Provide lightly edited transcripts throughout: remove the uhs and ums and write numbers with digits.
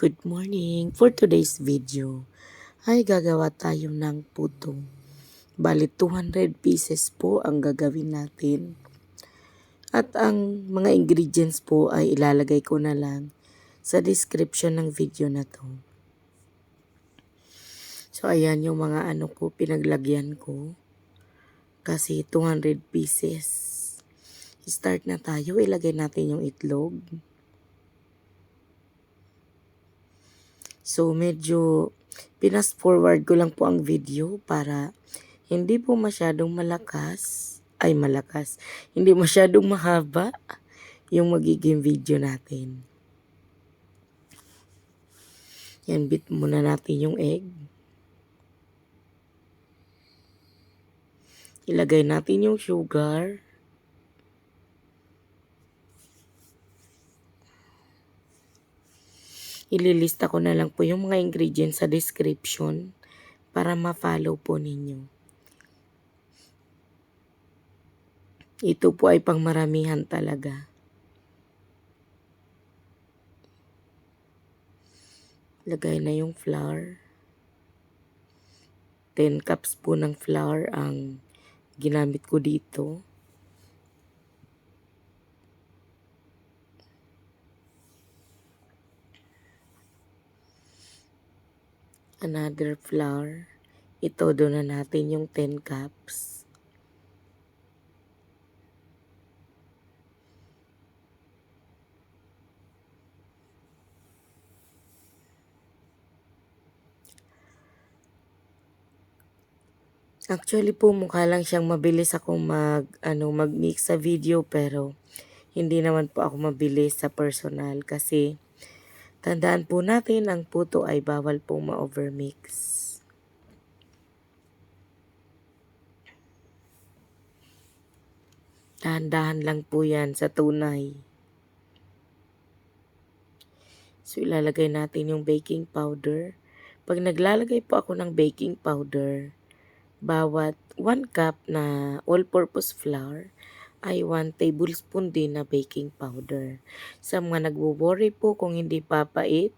Good morning! For today's video ay gagawa tayo ng puto. Bali 200 pieces po ang gagawin natin. At ang mga ingredients po ay ilalagay ko na lang sa description ng video na to. So ayan yung mga ko pinaglagyan ko. Kasi 200 pieces. Start na tayo. Ilagay natin yung itlog. So medyo pinas forward ko lang po ang video para hindi po masyadong malakas. Hindi masyadong mahaba yung magiging video natin. Yan, beat muna natin yung egg. Ilagay natin yung sugar. Ililista ko na lang po yung mga ingredients sa description para ma-follow po ninyo. Ito po ay pangmaramihan talaga. Lagay na yung flour. 10 cups po ng flour ang ginamit ko dito. Another flour. Itodo na natin yung 10 cups. Actually po mukha lang siyang mabilis akong mag-mix sa video, pero hindi naman po ako mabilis sa personal kasi tandaan po natin ang puto ay bawal pong ma-overmix. Dahan-dahan lang po yan sa tunay. So ilalagay natin yung baking powder. Pag naglalagay po ako ng baking powder, bawat 1 cup na all-purpose flour ay 1 tablespoon din na baking powder. Sa mga nagwo-worry po kung hindi papait,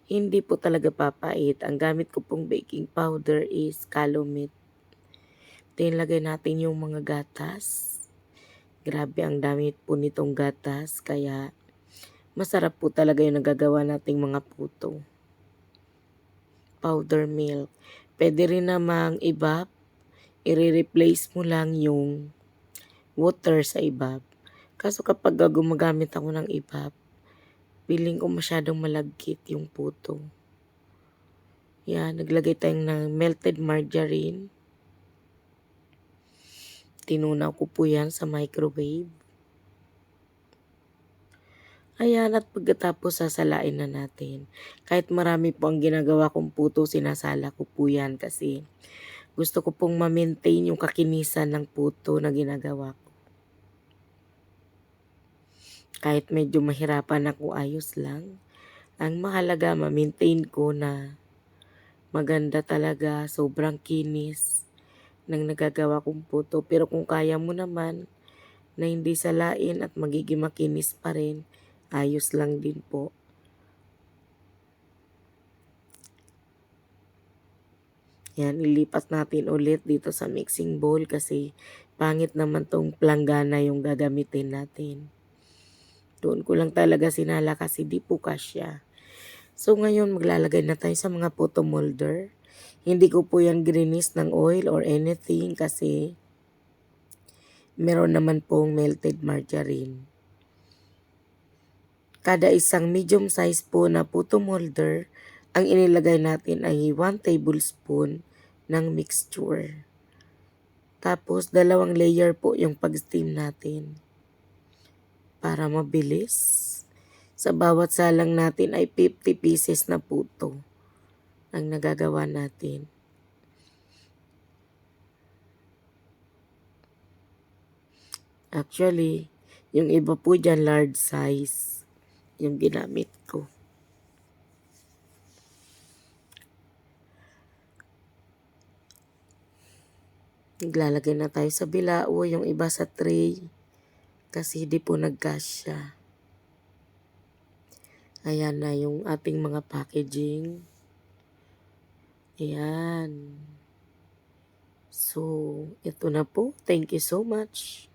hindi po talaga papait. Ang gamit ko pong baking powder is Calumet. Tinlagay natin yung mga gatas. Grabe, ang dami po nitong gatas, kaya masarap po talaga yung nagagawa nating mga puto. Powder milk. Pwede rin namang ibap. I-replace mo lang yung water sa ibap. Kaso kapag gumagamit ako ng ibap, feeling ko masyadong malagkit yung puto. Yan, naglagay tayong ng melted margarine. Tinunaw ko po yan sa microwave. Ayan, at pagkatapos sasalain na natin. Kahit marami po ang ginagawa kong puto, sinasala ko po yan kasi gusto ko pong ma-maintain yung kakinisan ng puto na ginagawa ko. Kahit medyo mahirapan ako, ayos lang. Ang mahalaga, ma-maintain ko na maganda talaga, sobrang kinis ng nagagawa kong puto. Pero kung kaya mo naman na hindi salain at magiging makinis pa rin, ayos lang din po. Yan, ilipat natin ulit dito sa mixing bowl kasi pangit naman tong planggana yung gagamitin natin. Doon ko lang talaga sinala kasi di po kasya. So ngayon maglalagay na tayo sa mga puto molder. Hindi ko po yan grinis ng oil or anything kasi meron naman pong melted margarine. Kada isang medium size po na puto molder, ang inilagay natin ay 1 tablespoon ng mixture. Tapos 2 layer po yung pag-steam natin para mabilis. Sa bawat salang natin ay 50 pieces na puto ang nagagawa natin. Actually, yung iba po dyan large size yung ginamit ko. Naglalagay na tayo sa bilao, yung iba sa tray kasi di po nagkasya. Ayan na yung ating mga packaging. Ayan. So, ito na po. Thank you so much.